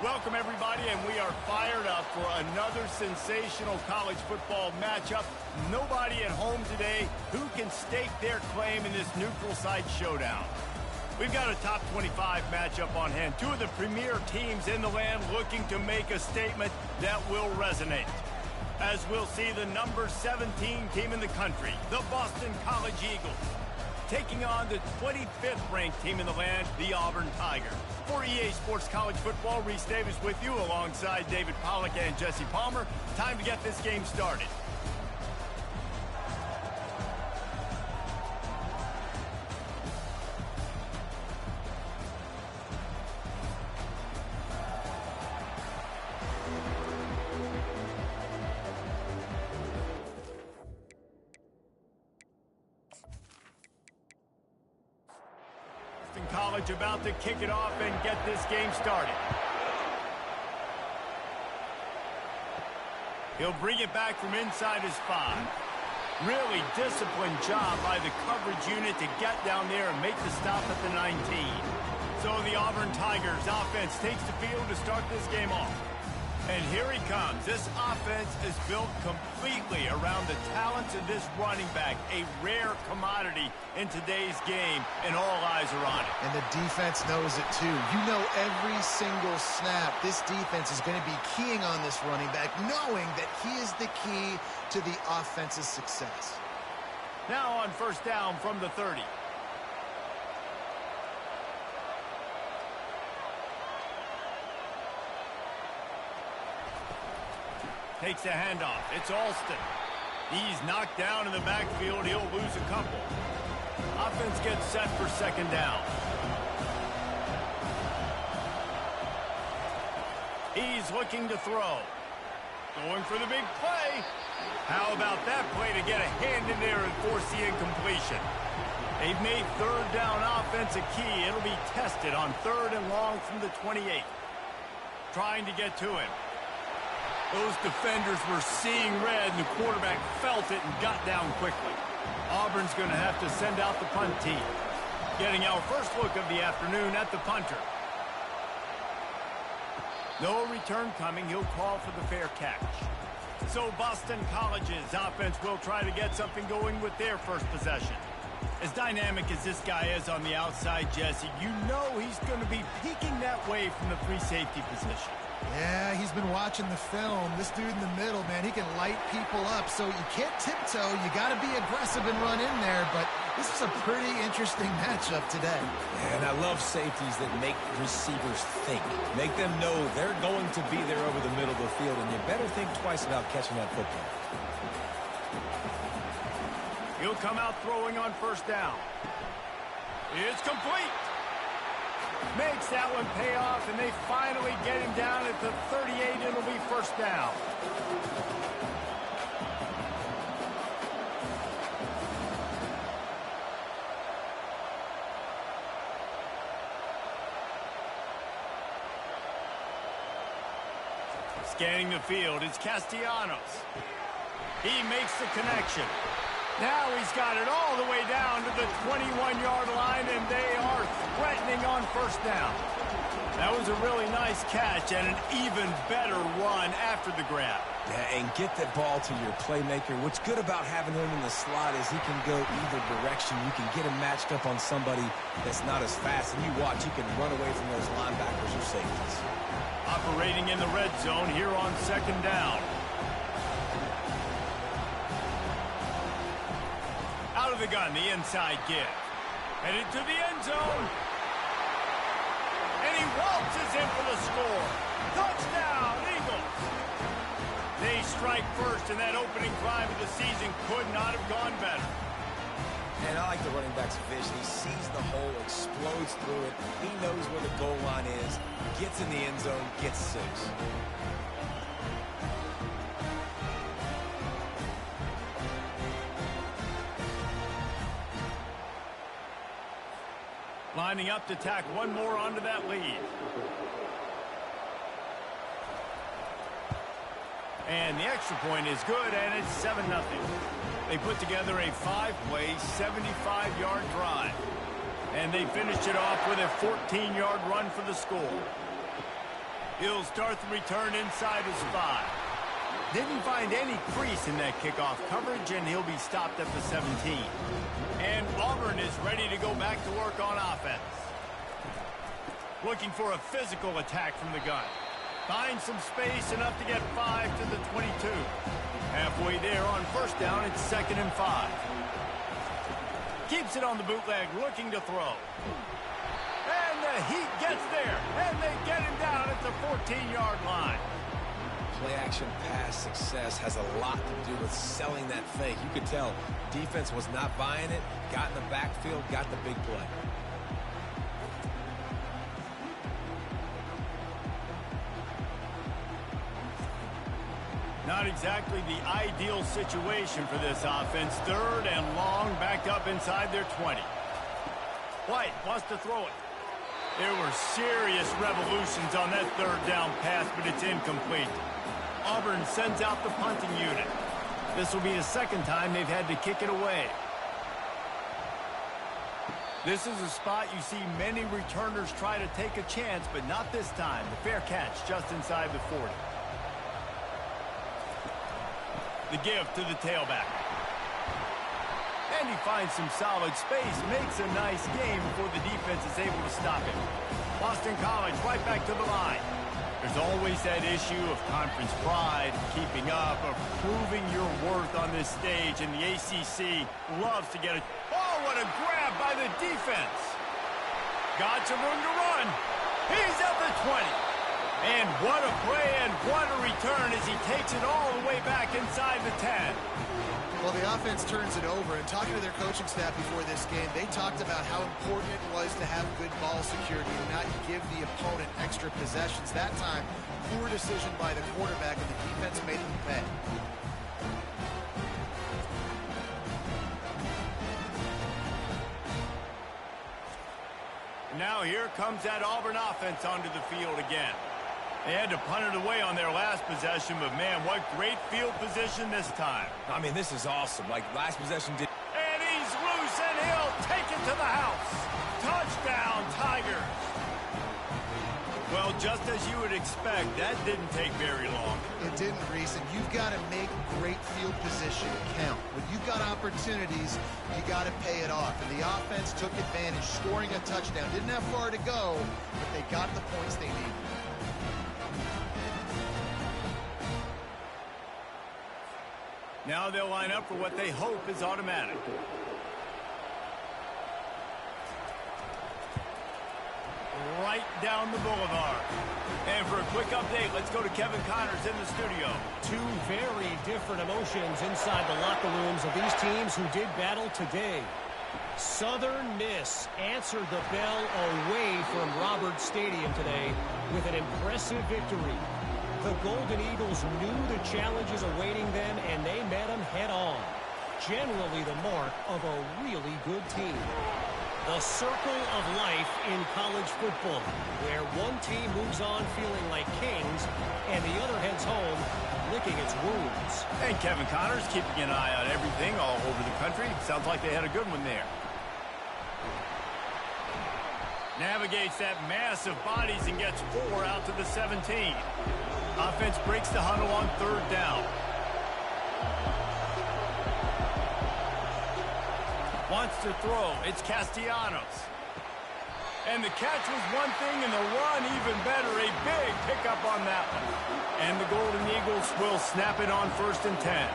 Welcome, everybody, and we are fired up for another sensational college football matchup. Nobody at home today who can stake their claim in this neutral site showdown. We've got a top 25 matchup on hand. Two of the premier teams in the land looking to make a statement that will resonate. As we'll see the number 17 team in the country, the Boston College Eagles, taking on the 25th ranked team in the land, the Auburn Tigers. For EA Sports College Football, Reese Davis with you alongside David Pollack and Jesse Palmer. Time to get this game started. College about to kick it off and get this game started. He'll bring it back from inside his 5. Really disciplined job by the coverage unit to get down there and make the stop at the 19. So the Auburn Tigers offense takes the field to start this game off. And here he comes. This offense is built completely around the talents of this running back, a rare commodity in today's game, and all eyes are on it. And the defense knows it too. You know every single snap, this defense is going to be keying on this running back, knowing that he is the key to the offense's success. Now on first down from the 30. Takes a handoff. It's Alston. He's knocked down in the backfield. He'll lose a couple. Offense gets set for second down. He's looking to throw. Going for the big play. How about that play to get a hand in there and force the incompletion? They've made third down offense a key. It'll be tested on 3rd and long from the 28. Trying to get to him. Those defenders were seeing red, and the quarterback felt it and got down quickly. Auburn's going to have to send out the punt team. Getting our first look of the afternoon at the punter. No return coming. He'll call for the fair catch. So Boston College's offense will try to get something going with their first possession. As dynamic as this guy is on the outside, Jesse, you know he's going to be peeking that way from the free safety position. Yeah, he's been watching the film. This dude in the middle, man, he can light people up. So you can't tiptoe. You got to be aggressive and run in there. But this is a pretty interesting matchup today. And I love safeties that make receivers think. Make them know they're going to be there over the middle of the field, and you better think twice about catching that football. He'll come out throwing on first down. It's complete. Makes that one pay off, and they finally get him down at the 38. It'll be first down. Scanning the field is Castellanos. He makes the connection. Now he's got it all the way down to the 21-yard line, and they are threatening on first down. That was a really nice catch and an even better run after the grab. Yeah, and get the ball to your playmaker. What's good about having him in the slot is he can go either direction. You can get him matched up on somebody that's not as fast, and you watch, he can run away from those linebackers or safeties. Operating in the red zone here on second down. Out of the gun, the inside give. Headed to the end zone. And he waltzes in for the score. Touchdown, Eagles. They strike first, and that opening drive of the season could not have gone better. And I like the running back's vision. He sees the hole, explodes through it. He knows where the goal line is, gets in the end zone, gets 6. Lining up to tack one more onto that lead. And the extra point is good, and it's 7-0. They put together a 5-play, 75-yard drive. And they finished it off with a 14-yard run for the score. He'll start the return inside his 5. Didn't find any crease in that kickoff coverage, and he'll be stopped at the 17. And Auburn is ready to go back to work on offense. Looking for a physical attack from the gun. Finds some space, enough to get 5 to the 22. Halfway there on first down, it's 2nd and 5. Keeps it on the bootleg, looking to throw. And the Heat gets there, and they get him down at the 14-yard line. Play-action pass success has a lot to do with selling that fake. You could tell defense was not buying it, got in the backfield, got the big play. Not exactly the ideal situation for this offense. 3rd and long, backed up inside their 20. White wants to throw it. There were serious revolutions on that 3rd down pass, but it's incomplete. Auburn sends out the punting unit. This will be the 2nd time they've had to kick it away. This is a spot you see many returners try to take a chance, but not this time. The fair catch just inside the 40. The give to the tailback. And he finds some solid space, makes a nice game before the defense is able to stop him. Boston College right back to the line. There's always that issue of conference pride, keeping up, of proving your worth on this stage, and the ACC loves to get it. Oh, what a grab by the defense. Got some room to run. He's at the 20. And what a play and what a return as he takes it all the way back inside the 10. Well, the offense turns it over, and talking to their coaching staff before this game, they talked about how important it was to have good ball security and not give the opponent extra possessions. That time, poor decision by the quarterback, and the defense made them pay. Now here comes that Auburn offense onto the field again. They had to punt it away on their last possession, but man, what great field position this time. I mean, this is awesome. Like, last possession did. And he's loose, and he'll take it to the house. Touchdown, Tigers. Well, just as you would expect, that didn't take very long. It didn't, Reese, and you've got to make great field position count. When you've got opportunities, you got to pay it off. And the offense took advantage, scoring a touchdown. Didn't have far to go, but they got the points they needed. Now they'll line up for what they hope is automatic. Right down the boulevard. And for a quick update, let's go to Kevin Connors in the studio. Two very different emotions inside the locker rooms of these teams who did battle today. Southern Miss answered the bell away from Roberts Stadium today with an impressive victory. The Golden Eagles knew the challenges awaiting them, and they met them head-on. Generally the mark of a really good team. The circle of life in college football, where one team moves on feeling like kings, and the other heads home licking its wounds. And Kevin Connors keeping an eye on everything all over the country. Sounds like they had a good one there. Navigates that mass of bodies and gets 4 out to the 17. Offense breaks the huddle on 3rd down. Wants to throw. It's Castellanos. And the catch was one thing, and the run even better. A big pickup on that one. And the Golden Eagles will snap it on 1st and 10.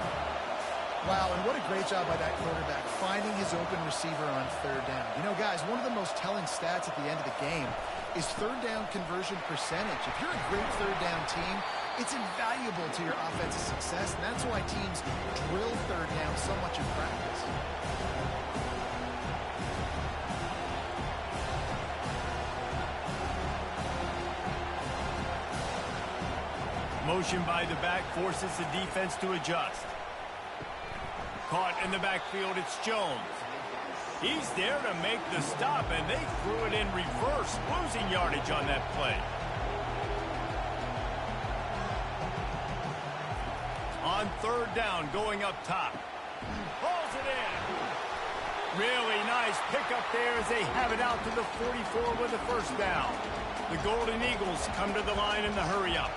Wow, and what a great job by that quarterback, finding his open receiver on 3rd down. You know, guys, one of the most telling stats at the end of the game is 3rd down conversion percentage. If you're a great 3rd down team, it's invaluable to your offensive success, and that's why teams drill 3rd down so much in practice. Motion by the back forces the defense to adjust. Caught in the backfield, it's Jones. He's there to make the stop, and they threw it in reverse, losing yardage on that play. On 3rd down, going up top. Pulls it in. Really nice pickup there as they have it out to the 44 with a first down. The Golden Eagles come to the line in the hurry-up.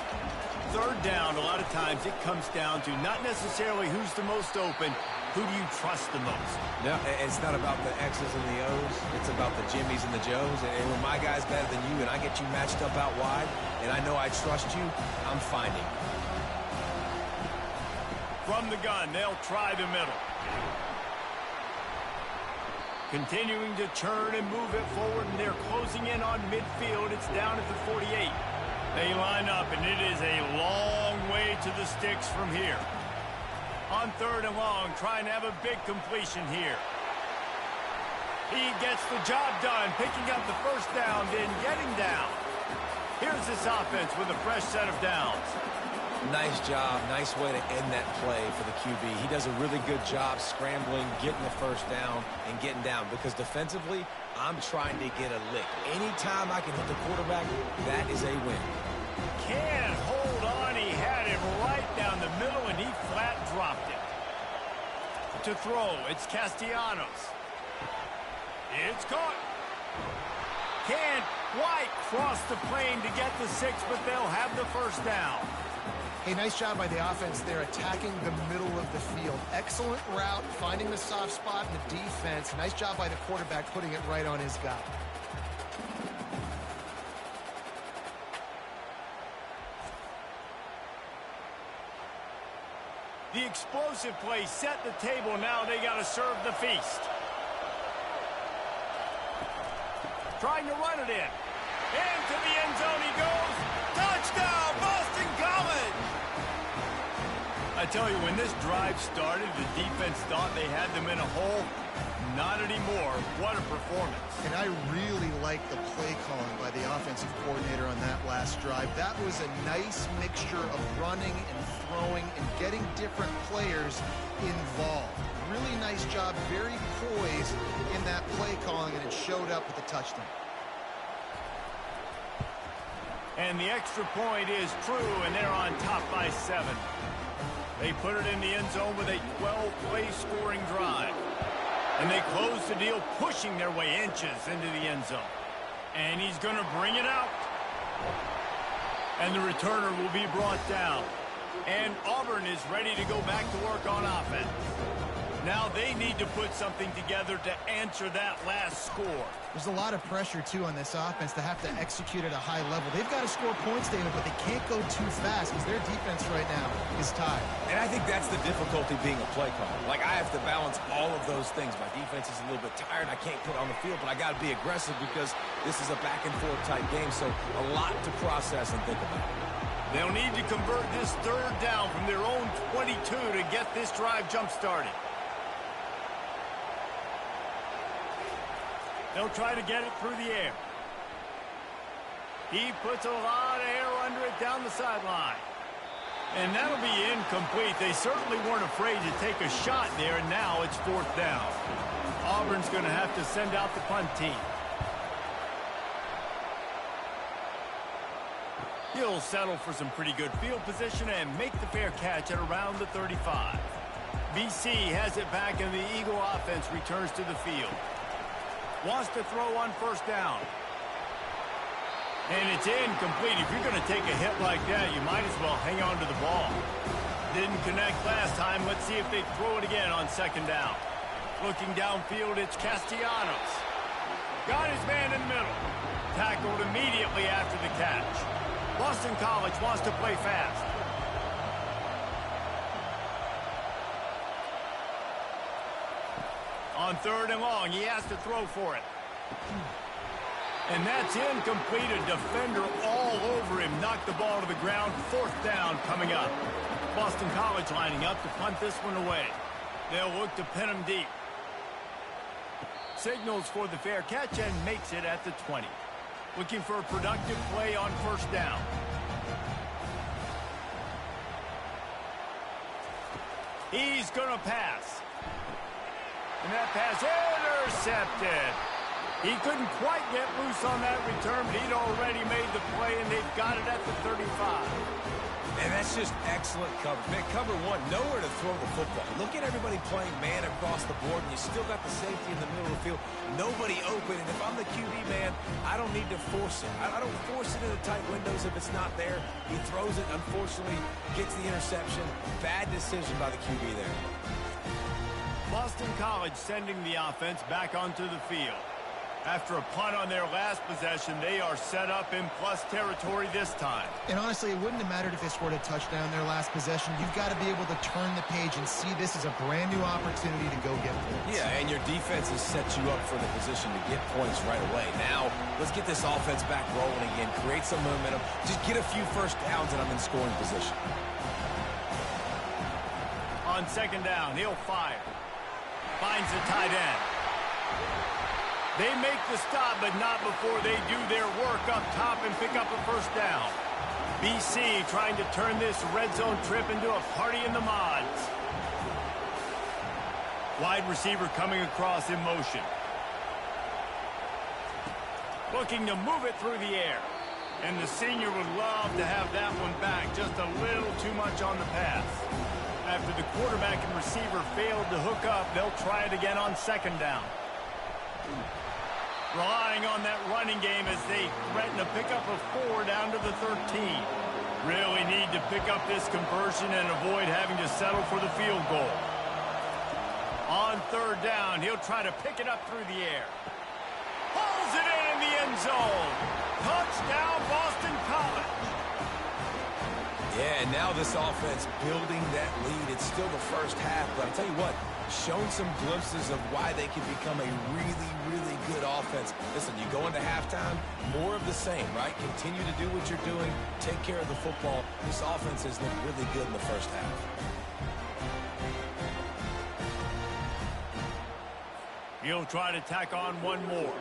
Third down, a lot of times it comes down to not necessarily who's the most open, who do you trust the most? No, it's not about the X's and the O's. It's about the Jimmies and the Joes. And when my guy's better than you and I get you matched up out wide, and I know I trust you, I'm finding. From the gun, they'll try the middle. Continuing to turn and move it forward, and they're closing in on midfield. It's down at the 48. They line up, and it is a long way to the sticks from here. On third and long, trying to have a big completion here. He gets the job done, picking up the first down, then getting down. Here's this offense with a fresh set of downs. Nice job. Nice way to end that play for the QB. He does a really good job scrambling, getting the first down, and getting down. Because defensively, I'm trying to get a lick. Anytime I can hit the quarterback, that is a win. Can't hold on. He had it right down the middle, and he flat dropped it. To throw, it's Castellanos. It's caught. Can't quite cross the plane to get the 6, but they'll have the first down. Hey, nice job by the offense there, attacking the middle of the field. Excellent route, finding the soft spot in the defense. Nice job by the quarterback putting it right on his guy. The explosive play set the table. Now they got to serve the feast. Trying to run it in. Into the end zone he goes. Touchdown, Boston College! I tell you, when this drive started, the defense thought they had them in a hole. Not anymore. What a performance. And I really like the play calling by the offensive coordinator on that last drive. That was a nice mixture of running and throwing and getting different players involved. Really nice job, very poised in that play calling, and it showed up with a touchdown. And the extra point is true, and they're on top by 7. They put it in the end zone with a 12-play scoring drive. And they close the deal, pushing their way inches into the end zone. And he's going to bring it out. And the returner will be brought down. And Auburn is ready to go back to work on offense. Now they need to put something together to answer that last score. There's a lot of pressure, too, on this offense to have to execute at a high level. They've got to score points, David, but they can't go too fast because their defense right now is tied. And I think that's the difficulty being a play caller. Like, I have to balance all of those things. My defense is a little bit tired. I can't put on the field, but I got to be aggressive because this is a back-and-forth type game, so a lot to process and think about. They'll need to convert this third down from their own 22 to get this drive jump-started. They'll try to get it through the air. He puts a lot of air under it down the sideline. And that'll be incomplete. They certainly weren't afraid to take a shot there, and now it's fourth down. Auburn's going to have to send out the punt team. He'll settle for some pretty good field position and make the fair catch at around the 35. BC has it back, and the Eagle offense returns to the field. Wants to throw on first down. And it's incomplete. If you're going to take a hit like that, you might as well hang on to the ball. Didn't connect last time. Let's see if they throw it again on second down. Looking downfield, it's Castellanos. Got his man in the middle. Tackled immediately after the catch. Boston College wants to play fast. On third and long, he has to throw for it. And that's incomplete. A defender all over him. Knocked the ball to the ground. Fourth down coming up. Boston College lining up to punt this one away. They'll look to pin him deep. Signals for the fair catch and makes it at the 20. Looking for a productive play on first down. He's going to pass. And that pass intercepted. He couldn't quite get loose on that return, but he'd already made the play, and they've got it at the 35. And that's just excellent cover. Man, cover one, nowhere to throw the football. Look at everybody playing man across the board, and you still got the safety in the middle of the field. Nobody open, and if I'm the QB, man, I don't need to force it. I don't force it into tight windows if it's not there. He throws it, unfortunately, gets the interception. Bad decision by the QB there. Boston College sending the offense back onto the field. After a punt on their last possession, they are set up in plus territory this time. And honestly, it wouldn't have mattered if they scored a touchdown their last possession. You've got to be able to turn the page and see this as a brand new opportunity to go get points. Yeah, and your defense has set you up for the position to get points right away. Now, let's get this offense back rolling again, create some momentum, just get a few first downs, and I'm in scoring position. On second down, he'll fire. Finds the tight end. They make the stop, but not before they do their work up top and pick up a first down. BC trying to turn this red zone trip into a party in the mods. Wide receiver coming across in motion. Looking to move it through the air. And the senior would love to have that one back. Just a little too much on the pass. After the quarterback and receiver failed to hook up, they'll try it again on second down. Relying on that running game as they threaten to pick up a 4 down to the 13. Really need to pick up this conversion and avoid having to settle for the field goal. On third down, he'll try to pick it up through the air. Pulls it in the end zone. Touchdown, Boston College. Yeah, and now this offense building that lead. It's still the first half, but I'll tell you what, shown some glimpses of why they can become a really, really good offense. Listen, you go into halftime, more of the same, right? Continue to do what you're doing, take care of the football. This offense has looked really good in the first half. He'll try to tack on one more.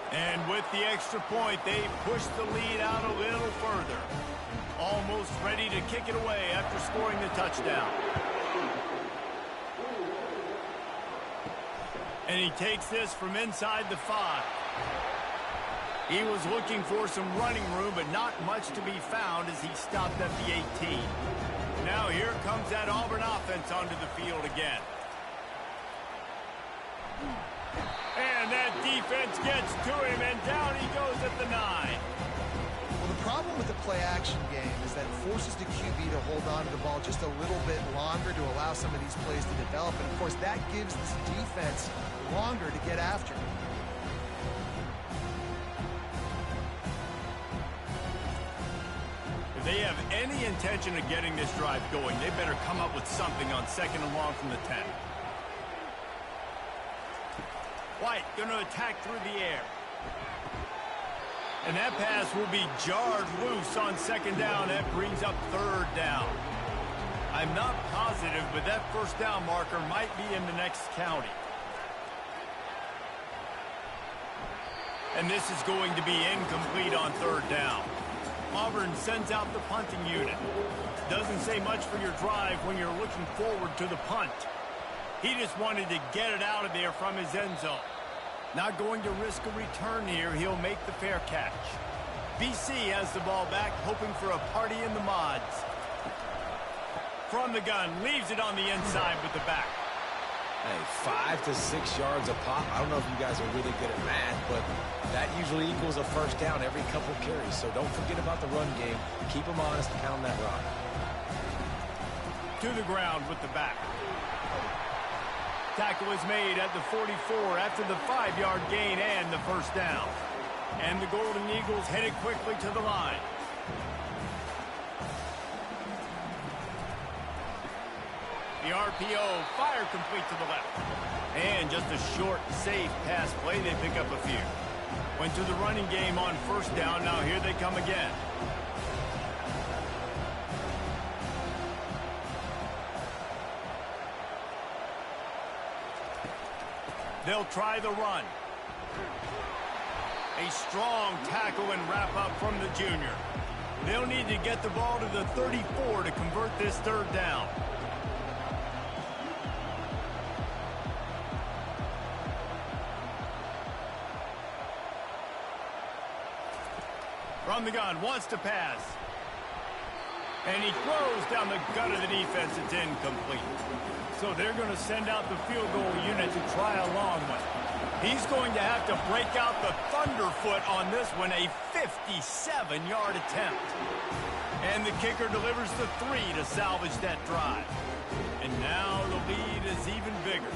And with the extra point, they push the lead out a little further. Almost ready to kick it away after scoring the touchdown. And he takes this from inside the 5. He was looking for some running room, but not much to be found as he stopped at the 18. Now here comes that Auburn offense onto the field again. And that defense gets to him, and down he goes at the 9. Well, the problem with the play-action game is that it forces the QB to hold on to the ball just a little bit longer to allow some of these plays to develop. And, of course, that gives this defense longer to get after. If they have any intention of getting this drive going, they better come up with something on second and long from the 10. White going to attack through the air. And that pass will be jarred loose on second down. That brings up third down. I'm not positive, but that first down marker might be in the next county. And this is going to be incomplete on third down. Auburn sends out the punting unit. Doesn't say much for your drive when you're looking forward to the punt. He just wanted to get it out of there from his end zone. Not going to risk a return here. He'll make the fair catch. BC has the ball back, hoping for a party in the mods. From the gun, leaves it on the inside with the back. Hey, 5 to 6 yards a pop. I don't know if you guys are really good at math, but that usually equals a first down every couple carries. So don't forget about the run game. Keep them honest and pound that rock. To the ground with the back. Tackle is made at the 44 after the 5-yard gain and the first down. And the Golden Eagles headed quickly to the line. The RPO, fire complete to the left. And just a short, safe pass play, they pick up a few. Went to the running game on first down, now here they come again. They'll try the run. A strong tackle and wrap up from the junior. They'll need to get the ball to the 34 to convert this third down. From the gun, wants to pass. And he throws down the gut of the defense. It's incomplete. So they're going to send out the field goal unit to try a long one. He's going to have to break out the thunderfoot on this one, a 57-yard attempt. And the kicker delivers the 3 to salvage that drive. And now the lead is even bigger.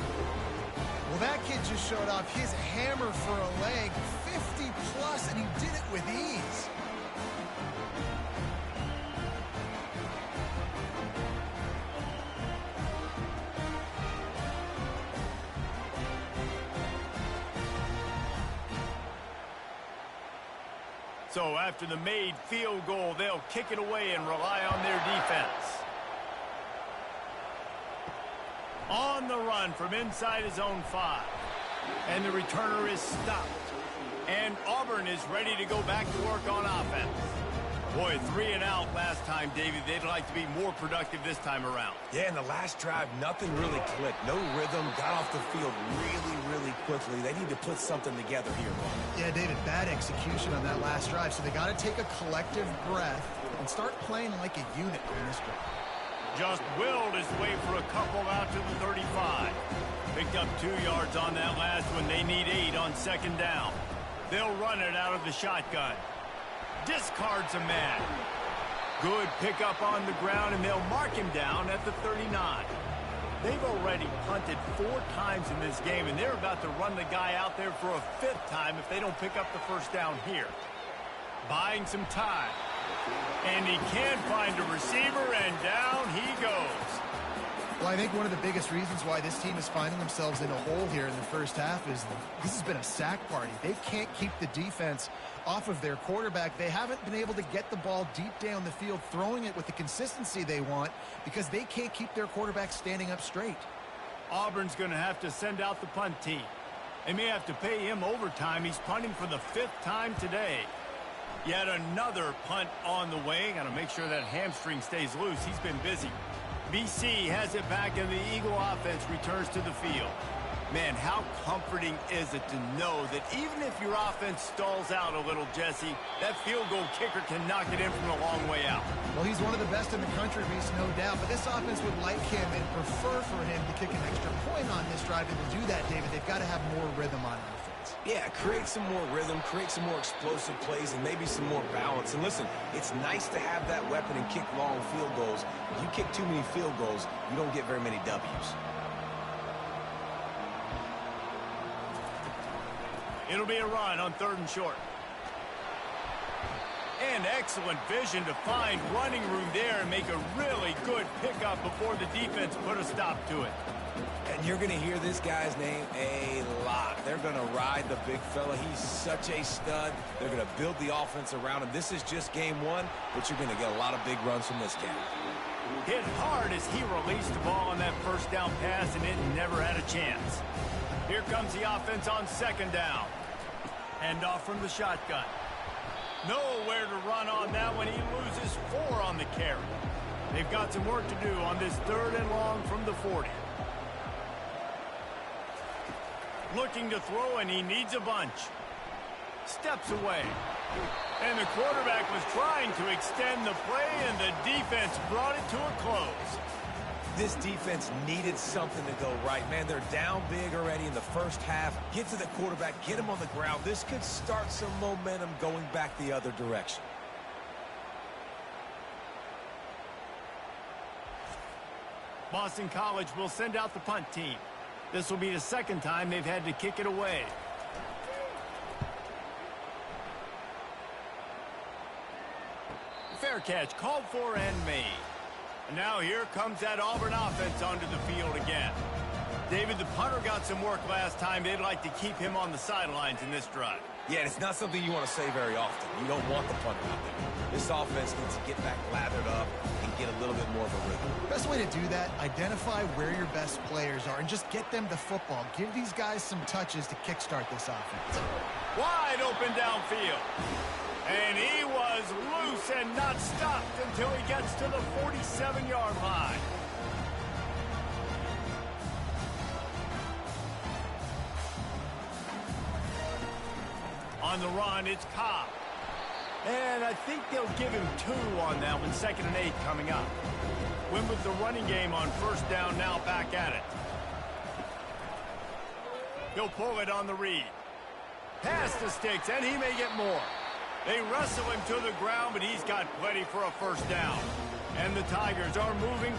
Well, that kid just showed off his hammer for a leg, 50-plus, and he did it with ease. So after the made field goal, they'll kick it away and rely on their defense. On the run from inside his own 5. And the returner is stopped. And Auburn is ready to go back to work on offense. Boy, 3 and out last time, David. They'd like to be more productive this time around. Yeah, in the last drive, nothing really clicked. No rhythm, got off the field really quickly. They need to put something together here, Ron. Yeah, David, bad execution on that last drive, so they got to take a collective breath and start playing like a unit on this drive. Just willed his way for a couple out to the 35. Picked up 2 yards on that last one. They need 8 on second down. They'll run it out of the shotgun. Discards a man. Good pickup on the ground, and they'll mark him down at the 39. They've already punted 4 times in this game, and they're about to run the guy out there for a 5th time if they don't pick up the first down here. Buying some time. And he can't find a receiver, and down he goes. Well, I think one of the biggest reasons why this team is finding themselves in a hole here in the first half is this has been a sack party. They can't keep the defense off of their quarterback. They haven't been able to get the ball deep down the field, throwing it with the consistency they want because they can't keep their quarterback standing up straight. Auburn's going to have to send out the punt team. They may have to pay him overtime. He's punting for the 5th time today. Yet another punt on the way. Got to make sure that hamstring stays loose. He's been busy. BC has it back, and the Eagle offense returns to the field. Man, how comforting is it to know that even if your offense stalls out a little, Jesse, that field goal kicker can knock it in from a long way out. Well, he's one of the best in the country, Reese, no doubt. But this offense would like him and prefer for him to kick an extra point on this drive. And to do that, David, they've got to have more rhythm on offense. Yeah, create some more rhythm, create some more explosive plays, and maybe some more balance. And listen, it's nice to have that weapon and kick long field goals. If you kick too many field goals, you don't get very many W's. It'll be a run on 3rd and short. And excellent vision to find running room there and make a really good pickup before the defense put a stop to it. And you're going to hear this guy's name a lot. They're going to ride the big fella. He's such a stud. They're going to build the offense around him. This is just game 1, but you're going to get a lot of big runs from this guy. Hit hard as he released the ball on that first down pass, and it never had a chance. Here comes the offense on second down. Hand off from the shotgun. Nowhere to run on that one. He loses 4 on the carry. They've got some work to do on this 3rd and long from the 40. Looking to throw, and he needs a bunch. Steps away. And the quarterback was trying to extend the play, and the defense brought it to a close. This defense needed something to go right. Man, they're down big already in the first half. Get to the quarterback, get him on the ground. This could start some momentum going back the other direction. Boston College will send out the punt team. This will be the 2nd time they've had to kick it away. Fair catch called for and made. And now here comes that Auburn offense onto the field again. David, the punter got some work last time. They'd like to keep him on the sidelines in this drive. Yeah, and it's not something you want to say very often. You don't want the punter out there. This offense needs to get back lathered up and get a little bit more of a rhythm. Best way to do that, identify where your best players are and just get them the football. Give these guys some touches to kickstart this offense. Wide open downfield. And he was loose and not stopped until he gets to the 47-yard line. On the run, it's Ncaa. And I think they'll give him 2 on that one, 2nd and 8 coming up. Win with the running game on 1st down, now back at it. He'll pull it on the read. Pass the sticks, and he may get more. They wrestle him to the ground, but he's got plenty for a 1st down. And the Tigers are moving